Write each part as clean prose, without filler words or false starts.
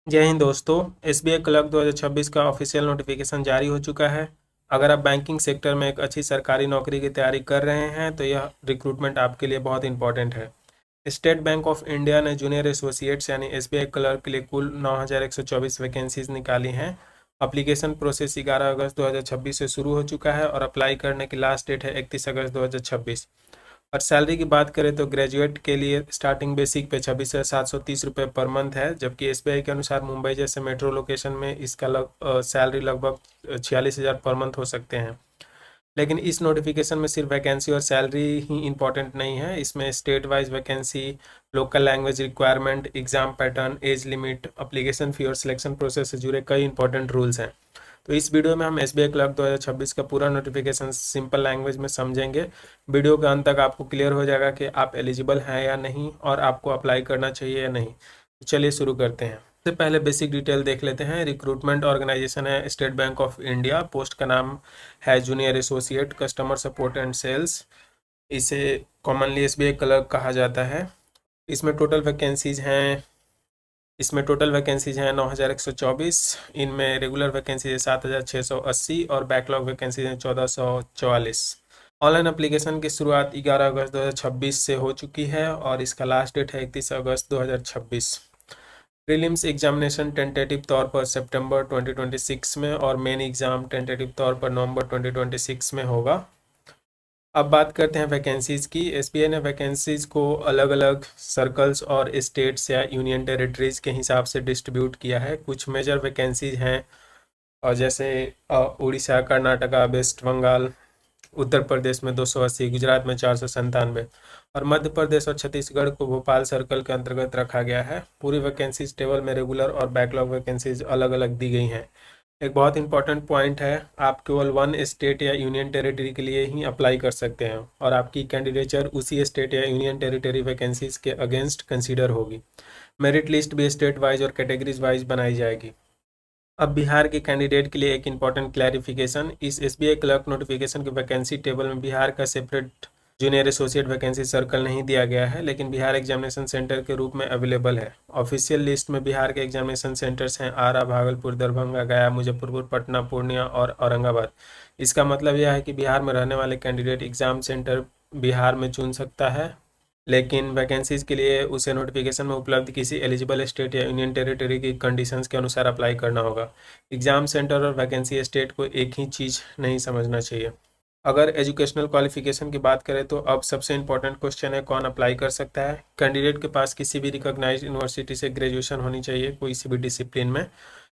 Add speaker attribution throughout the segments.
Speaker 1: जय हिंद दोस्तों। SBI clerk 2026 का ऑफिशियल नोटिफिकेशन जारी हो चुका है। अगर आप बैंकिंग सेक्टर में एक अच्छी सरकारी नौकरी की तैयारी कर रहे हैं तो यह रिक्रूटमेंट आपके लिए बहुत इंपॉर्टेंट है। स्टेट बैंक ऑफ इंडिया ने जूनियर एसोसिएट्स यानी एसबीआई क्लर्क के लिए कुल 9,124 वैकेंसीज निकाली हैं। अप्लीकेशन प्रोसेस 11 अगस्त 2026 से शुरू हो चुका है और अप्लाई करने की लास्ट डेट है 31 अगस्त 2026। और सैलरी की बात करें तो ग्रेजुएट के लिए स्टार्टिंग बेसिक पे 26,730 रुपये पर मंथ है, जबकि एसबीआई के अनुसार मुंबई जैसे मेट्रो लोकेशन में इसका सैलरी लगभग 46,000 पर मंथ हो सकते हैं। लेकिन इस नोटिफिकेशन में सिर्फ वैकेंसी और सैलरी ही इंपॉर्टेंट नहीं है, इसमें state wise vacancy, local language requirement, exam pattern, age limit, application fee और सिलेक्शन प्रोसेस से जुड़े कई इंपॉर्टेंट रूल्स हैं। तो इस वीडियो में हम एसबीआई क्लर्क 2026 का पूरा नोटिफिकेशन सिंपल लैंग्वेज में समझेंगे। वीडियो के अंत तक आपको क्लियर हो जाएगा कि आप एलिजिबल हैं या नहीं और आपको अप्लाई करना चाहिए या नहीं। तो चलिए शुरू करते हैं। सबसे पहले बेसिक डिटेल देख लेते हैं। रिक्रूटमेंट ऑर्गेनाइजेशन है State Bank of India. Post का नाम है junior associate customer support and sales. इसे कॉमनली एसबीआई क्लर्क कहा जाता है। इसमें टोटल वैकेंसीज हैं इसमें टोटल वैकेंसीज हैं 9,124। इनमें रेगुलर वैकेंसीज है 7,680 और बैकलॉग वैकेंसीज हैं 1,444। ऑनलाइन एप्लीकेशन की शुरुआत 11 अगस्त 2026 से हो चुकी है और इसका लास्ट डेट है 31 अगस्त 2026। प्रीलिम्स एग्जामिनेशन टेंटेटिव तौर पर सितंबर 2026 में और मेन एग्ज़ाम टेंटेटिव तौर पर नवंबर 2026 में होगा। अब बात करते हैं वैकेंसीज़ की। एसबीआई ने वैकेंसीज़ को अलग अलग सर्कल्स और स्टेट्स या यूनियन टेरिटरीज़ के हिसाब से डिस्ट्रीब्यूट किया है। कुछ मेजर वैकेंसीज हैं और जैसे उड़ीसा, कर्नाटका, वेस्ट बंगाल, उत्तर प्रदेश में 280, गुजरात में 497 और मध्य प्रदेश और छत्तीसगढ़ को भोपाल सर्कल के अंतर्गत रखा गया है। पूरी वैकेंसीज टेबल में रेगुलर और बैकलॉग वैकेंसीज अलग अलग दी गई हैं। एक बहुत इंपॉर्टेंट पॉइंट है, आप केवल वन स्टेट या यूनियन टेरिटरी के लिए ही अप्लाई कर सकते हैं और आपकी कैंडिडेचर उसी स्टेट या यूनियन टेरिटरी वैकेंसीज के अगेंस्ट कंसीडर होगी। मेरिट लिस्ट भी स्टेट वाइज और कैटेगरीज वाइज बनाई जाएगी। अब बिहार के कैंडिडेट के लिए एक इम्पॉर्टेंट क्लैरिफिकेशन। इस एसबीआई क्लर्क नोटिफिकेशन की वैकेंसी टेबल में बिहार का separate junior associate vacancy circle नहीं दिया गया है, लेकिन बिहार एग्जामिनेशन सेंटर के रूप में अवेलेबल है। ऑफिशियल लिस्ट में बिहार के एग्जामिनेशन सेंटर्स हैं आरा, भागलपुर, दरभंगा, गया, मुजफ्फरपुर, पटना, पूर्णिया और औरंगाबाद। इसका मतलब यह है कि बिहार में रहने वाले कैंडिडेट एग्जाम सेंटर बिहार में चुन सकता है, लेकिन वैकेंसीज के लिए उसे नोटिफिकेशन में उपलब्ध किसी एलिजिबल स्टेट या यूनियन टेरिटरी की कंडीशंस के अनुसार अप्लाई करना होगा। एग्जाम सेंटर और वैकेंसी स्टेट को एक ही चीज़ नहीं समझना चाहिए। अगर एजुकेशनल क्वालिफिकेशन की बात करें तो अब सबसे इंपॉर्टेंट क्वेश्चन है कौन अप्लाई कर सकता है। कैंडिडेट के पास किसी भी रिकॉग्नाइज्ड यूनिवर्सिटी से ग्रेजुएशन होनी चाहिए कोई भी डिसिप्लिन में,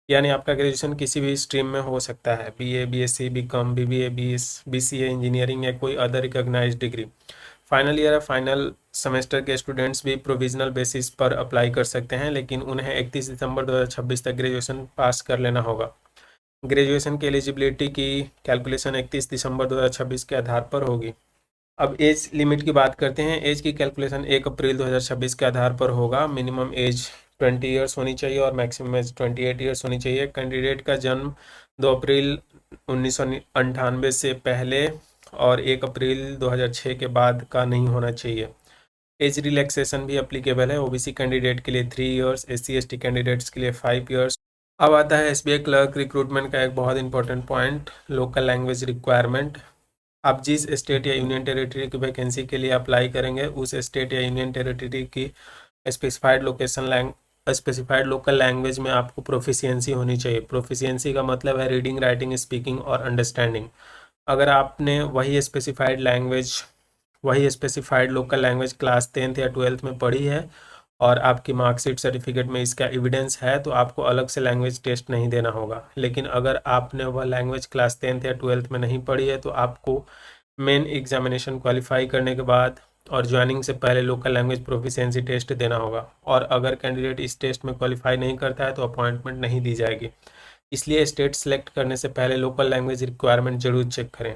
Speaker 1: यानी आपका ग्रेजुएशन किसी भी स्ट्रीम में हो सकता है, BA, BSc, BCom, BBA, BCA, engineering या कोई other recognised degree. Final year या फाइनल सेमेस्टर के स्टूडेंट्स भी प्रोविजनल बेसिस पर अप्लाई कर सकते हैं, लेकिन उन्हें 31 दिसंबर 2026 तक ग्रेजुएशन पास कर लेना होगा। ग्रेजुएशन की एलिजिबिलिटी की कैलकुलेशन 31 दिसंबर 2026 के आधार पर होगी। अब एज लिमिट की बात करते हैं। एज की कैलकुलेशन 1 अप्रैल 2026 के आधार पर होगा। मिनिमम एज 20 ईयर्स होनी चाहिए और मैक्सिमम एज 28 ईयर्स होनी चाहिए। कैंडिडेट का जन्म 2 अप्रैल 1998 से पहले और 1 अप्रैल 2006 के बाद का नहीं होना चाहिए। एज रिलैक्सेशन भी अप्लीकेबल है। ओबीसी कैंडिडेट के लिए 3 ईयर्स, एससी एसटी कैंडिडेट्स के लिए 5 ईयर्स। अब आता है एसबीआई क्लर्क रिक्रूटमेंट का एक बहुत important point, local language requirement. आप जिस स्टेट या यूनियन टेरिटरी की वैकेंसी के लिए अप्लाई करेंगे उस स्टेट या यूनियन टेरिटरी की स्पेसिफाइड लोकल लैंग्वेज में आपको प्रोफिशिएंसी होनी चाहिए। प्रोफिशिएंसी का मतलब है रीडिंग, राइटिंग, स्पीकिंग और अंडरस्टैंडिंग। अगर आपने वही specified local language class 10th या 12th में पढ़ी है और आपकी मार्कशीट सर्टिफिकेट में इसका एविडेंस है तो आपको अलग से लैंग्वेज टेस्ट नहीं देना होगा। लेकिन अगर आपने वह लैंग्वेज क्लास 10th या 12th में नहीं पढ़ी है तो आपको मेन एग्जामिनेशन क्वालिफाई करने के बाद और ज्वाइनिंग से पहले लोकल लैंग्वेज प्रोफिशिएंसी टेस्ट देना होगा, और अगर कैंडिडेट इस टेस्ट में क्वालिफाई नहीं करता है तो अपॉइंटमेंट नहीं दी जाएगी। इसलिए स्टेट सेलेक्ट करने से पहले लोकल लैंग्वेज रिक्वायरमेंट जरूर चेक करें।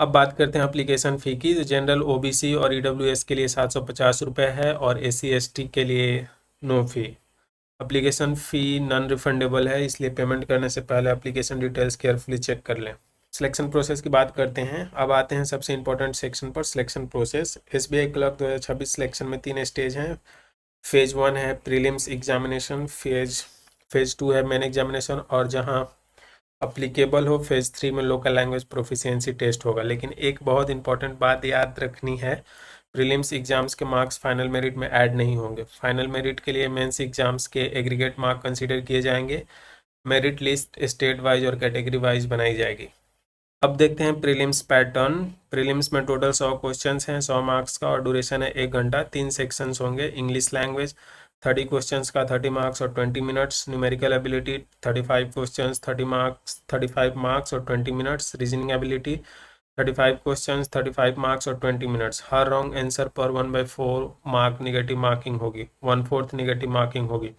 Speaker 1: अब बात करते हैं एप्लीकेशन फ़ी की। तो जनरल, ओबीसी और ईडब्ल्यूएस के लिए 750 रुपये है और एससी एसटी के लिए no fee. Application fee non refundable है, इसलिए पेमेंट करने से पहले एप्लीकेशन डिटेल्स केयरफुली चेक कर लें। सिलेक्शन प्रोसेस की बात करते हैं। अब आते हैं सबसे इंपॉर्टेंट सेक्शन पर, selection process. SBI clerk 2026 selection में 3 स्टेज हैं। फेज 1 है प्रीलिम्स एग्जामिनेशन, फेज फेज़ 2 है मेन एग्जामिनेशन, और जहाँ अप्लीकेबल हो फेज़ 3 में लोकल लैंग्वेज प्रोफिशिएंसी टेस्ट होगा। लेकिन एक बहुत इंपॉर्टेंट बात याद रखनी है, प्रीलिम्स एग्जाम्स के मार्क्स फाइनल मेरिट में ऐड नहीं होंगे। फाइनल मेरिट के लिए मेंस एग्जाम्स के एग्रीगेट मार्क कंसीडर किए जाएंगे। मेरिट लिस्ट स्टेट वाइज और कैटेगरी वाइज बनाई जाएगी। अब देखते हैं प्रीलिम्स पैटर्न। प्रीलिम्स में टोटल 100 क्वेश्चंस हैं, 100 मार्क्स का, और ड्यूरेशन है 1 घंटा। 3 सेक्शंस होंगे। इंग्लिश लैंग्वेज 30 क्वेश्चंस का 30 मार्क्स और 20 minutes. Numerical ability 35 questions 30 marks 35 marks और 20 minutes. Reasoning ability 35 questions 35 marks और 20 मिनट्स। हर रॉन्ग आंसर पर 1/4 मार्क निगेटिव मार्किंग होगी, 1/4 निगेटिव मार्किंग होगी।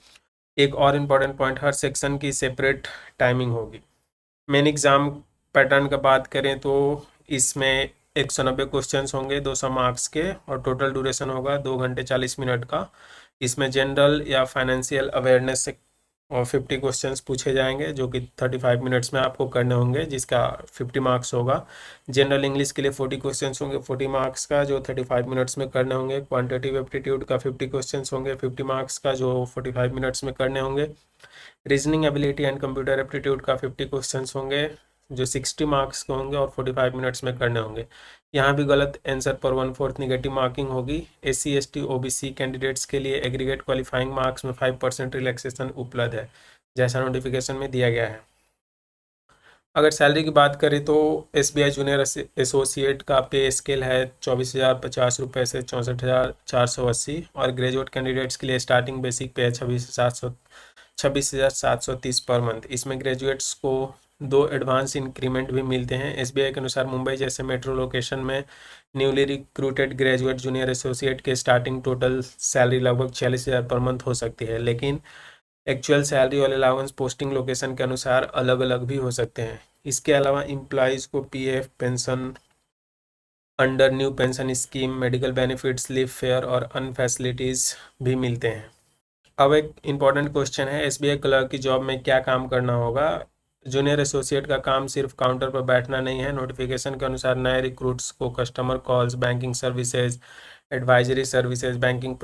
Speaker 1: एक और इम्पॉर्टेंट पॉइंट, हर सेक्शन की सेपरेट टाइमिंग होगी। मेन एग्ज़ाम पैटर्न का बात करें तो इसमें 190 क्वेश्चंस होंगे 200 मार्क्स के, और टोटल ड्यूरेशन होगा 2 घंटे 40 मिनट का। इसमें जनरल या फाइनेंशियल अवेयरनेस से 50 क्वेश्चंस पूछे जाएंगे, जो कि 35 मिनट्स में आपको करने होंगे, जिसका 50 मार्क्स होगा। जनरल इंग्लिश के लिए 40 क्वेश्चंस होंगे 40 मार्क्स का, जो 35 मिनट्स में करने होंगे। क्वांटिटेटिव एप्टीट्यूड का 50 क्वेश्चंस होंगे 50 मार्क्स का, जो 45 मिनट्स में करने होंगे। Reasoning ability and computer aptitude का 50 क्वेश्चंस होंगे, जो 60 मार्क्स के होंगे और 45 मिनट्स में करने होंगे। यहाँ भी गलत आंसर पर 1/4 निगेटिव मार्किंग होगी। SC ST OBC कैंडिडेट्स के लिए एग्रीगेट क्वालिफाइंग मार्क्स में 5% रिलैक्सेशन उपलब्ध है, जैसा नोटिफिकेशन में दिया गया है। अगर सैलरी की बात करें तो SBI जूनियर एसोसिएट का पे स्केल है 24,050 रुपये से 64,480, और ग्रेजुएट कैंडिडेट्स के लिए स्टार्टिंग बेसिक पे है 26,730 पर मंथ। इसमें ग्रेजुएट्स को 2 एडवांस इंक्रीमेंट भी मिलते हैं। SBI के अनुसार मुंबई जैसे मेट्रो लोकेशन में newly recruited graduate junior associate के स्टार्टिंग टोटल सैलरी लगभग 46,000 पर मंथ हो सकती है, लेकिन एक्चुअल सैलरी और अलाउंस पोस्टिंग लोकेशन के अनुसार अलग अलग भी हो सकते हैं। इसके अलावा एम्प्लॉयज़ को PF, pension under new pension scheme, medical benefits, leave fair और अन्य फैसिलिटीज़ भी मिलते हैं। अब एक इम्पॉर्टेंट क्वेश्चन है, SBI क्लर्क की जॉब में क्या काम करना होगा। जूनियर एसोसिएट का काम सिर्फ काउंटर पर बैठना नहीं है। नोटिफिकेशन के अनुसार नए रिक्रूट्स को customer calls, banking services, advisory services, banking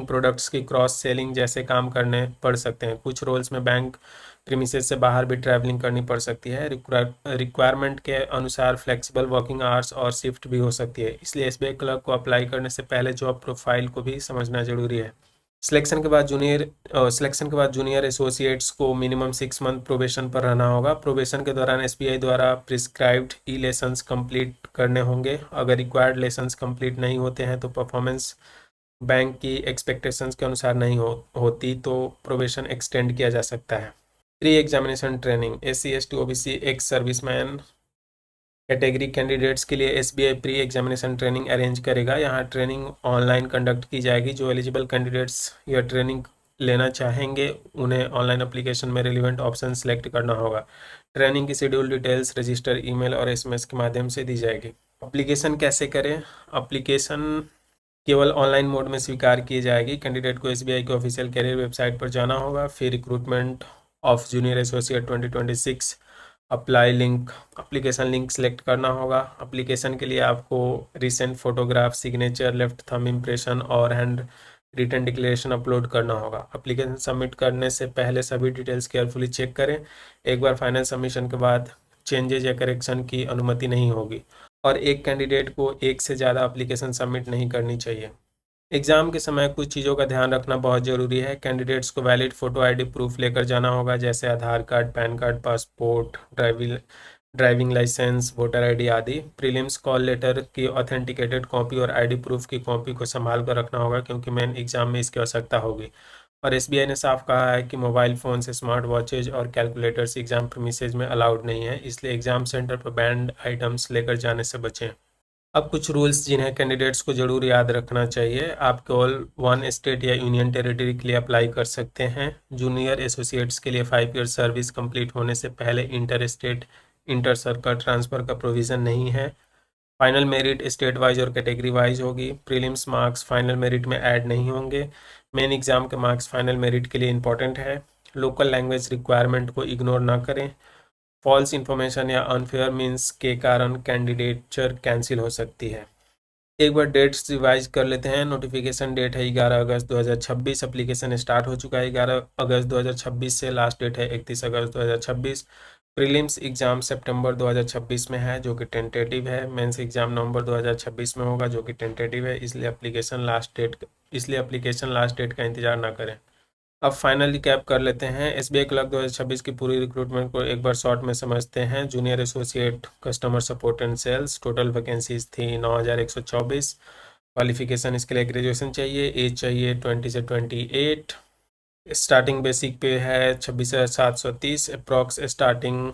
Speaker 1: products की क्रॉस सेलिंग जैसे काम करने पड़ सकते हैं। कुछ रोल्स में बैंक प्रीमिसेस से बाहर भी ट्रैवलिंग करनी पड़ सकती है। रिक्वायरमेंट के अनुसार फ्लेक्सिबल वर्किंग आवर्स और शिफ्ट भी हो सकती है, इसलिए SBI क्लर्क को अप्लाई करने से पहले जॉब प्रोफाइल को भी समझना जरूरी है। सिलेक्शन के बाद जूनियर एसोसिएट्स को मिनिमम 6 मंथ प्रोबेशन पर रहना होगा। प्रोबेशन के दौरान SBI द्वारा प्रिस्क्राइब्ड लेसन्स कंप्लीट करने होंगे। अगर रिक्वायर्ड लेसन्स कंप्लीट नहीं होते हैं तो परफॉर्मेंस बैंक की एक्सपेक्टेशंस के अनुसार नहीं होती तो प्रोबेशन एक्सटेंड किया जा सकता है। Pre examination training, SC ST OBC ex serviceman category candidates के लिए SBI pre examination training arrange करेगा। यहाँ ट्रेनिंग ऑनलाइन कंडक्ट की जाएगी। जो एलिजिबल कैंडिडेट्स यह ट्रेनिंग लेना चाहेंगे उन्हें ऑनलाइन एप्लीकेशन में रिलेवेंट ऑप्शन सेलेक्ट करना होगा। ट्रेनिंग की शेड्यूल डिटेल्स रजिस्टर ईमेल और SMS के माध्यम से दी जाएगी। एप्लीकेशन कैसे करें? एप्लीकेशन केवल ऑनलाइन मोड में स्वीकार की जाएगी। कैंडिडेट को SBI के ऑफिशियल कैरियर वेबसाइट पर जाना होगा, फिर recruitment of junior associate 2026 apply link, application link select करना होगा। एप्लीकेशन के लिए आपको recent photograph, signature, left thumb impression और हैंड रिटन डिक्लेरेशन अपलोड करना होगा। एप्लीकेशन सबमिट करने से पहले सभी डिटेल्स केयरफुली चेक करें। एक बार फाइनल सबमिशन के बाद चेंजेज या करेक्शन की अनुमति नहीं होगी, और एक कैंडिडेट को एक से ज़्यादा एप्लीकेशन सबमिट नहीं करनी चाहिए। एग्ज़ाम के समय कुछ चीज़ों का ध्यान रखना बहुत ज़रूरी है। कैंडिडेट्स को वैलिड फ़ोटो ID प्रूफ लेकर जाना होगा, जैसे Aadhaar card, PAN card, passport, driving licence, voter ID आदि। प्रीलिम्स कॉल लेटर की ऑथेंटिकेटेड कॉपी और ID प्रूफ की कॉपी को संभाल कर रखना होगा, क्योंकि मेन एग्ज़ाम में इसकी आवश्यकता होगी। और SBI ने साफ कहा है कि मोबाइल फ़ोन से स्मार्ट वॉचेज और कैलकुलेटर्स एग्ज़ाम प्रीमिसेस में अलाउड नहीं है, इसलिए एग्ज़ाम सेंटर पर बैंड आइटम्स लेकर जाने से बचें। अब कुछ रूल्स जिन्हें कैंडिडेट्स को ज़रूर याद रखना चाहिए। आप केवल 1 स्टेट या यूनियन टेरिटरी के लिए अप्लाई कर सकते हैं। जूनियर एसोसिएट्स के लिए 5 ईयर सर्विस कंप्लीट होने से पहले inter state, inter circle transfer का प्रोविज़न नहीं है। फाइनल मेरिट स्टेट वाइज और कैटेगरी वाइज होगी। प्रीलिम्स मार्क्स फाइनल मेरिट में ऐड नहीं होंगे। मेन एग्ज़ाम के मार्क्स फाइनल मेरिट के लिए इंपॉर्टेंट है। लोकल लैंग्वेज रिक्वायरमेंट को इग्नोर ना करें। फॉल्स इन्फॉर्मेशन या अनफेयर मीन्स के कारण कैंडिडेचर कैंसिल हो सकती है। एक बार डेट्स रिवाइज कर लेते हैं। नोटिफिकेशन डेट है 11 अगस्त 2026। एप्लीकेशन स्टार्ट हो चुका है 11 अगस्त 2026 से। लास्ट डेट है 31 अगस्त 2026। प्रीलिम्स एग्ज़ाम सितंबर 2026 में है जो कि टेंटेटिव है। मेंस एग्ज़ाम नवंबर 2026 में होगा जो कि टेंटेटिव है। इसलिए एप्लीकेशन लास्ट डेट का इंतज़ार ना करें। अब फाइनली कैप कर लेते हैं। एसबीआई क्लर्क 2026 की पूरी रिक्रूटमेंट को एक बार शॉर्ट में समझते हैं। Junior associate customer support and sales, total vacancies थी 9124। क्वालिफिकेशन इसके लिए ग्रेजुएशन चाहिए, एज चाहिए 20 से 28। स्टार्टिंग बेसिक पे है 26,730। अप्रॉक्स स्टार्टिंग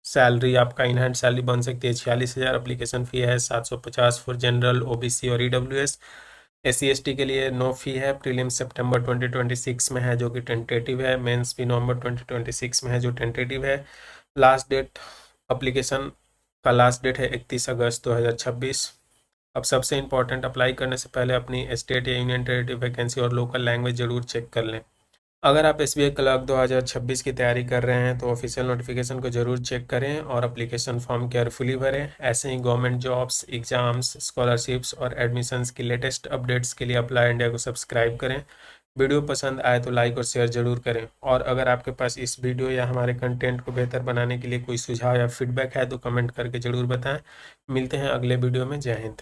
Speaker 1: सैलरी आपका इन हैंड सैलरी बन सकती है 46,000। एप्लीकेशन फ़ी है 750 फॉर जनरल, ओबीसी और ईडब्ल्यूएस। SC/ST के लिए नो फी है। प्रीलिम सितंबर 2026 में है जो कि टेंटेटिव है। मेंस भी नवंबर 2026 में है जो टेंटेटिव है। लास्ट डेट एप्लीकेशन का लास्ट डेट है 31 अगस्त 2026। अब सबसे इम्पॉर्टेंट, अप्लाई करने से पहले अपनी स्टेट या यूनियन टेरेटरी वैकेंसी और लोकल लैंग्वेज जरूर चेक कर लें। अगर आप एसबीआई क्लर्क 2026 की तैयारी कर रहे हैं तो ऑफिशियल नोटिफिकेशन को ज़रूर चेक करें और एप्लीकेशन फॉर्म केयरफुली भरें। ऐसे ही गवर्नमेंट जॉब्स, एग्ज़ाम्स, स्कॉलरशिप्स और एडमिशन्स की लेटेस्ट अपडेट्स के लिए अप्लाई इंडिया को सब्सक्राइब करें। वीडियो पसंद आए तो लाइक और शेयर ज़रूर करें। और अगर आपके पास इस वीडियो या हमारे कंटेंट को बेहतर बनाने के लिए कोई सुझाव या फीडबैक है तो कमेंट करके ज़रूर बताएँ। मिलते हैं अगले वीडियो में। जय हिंद।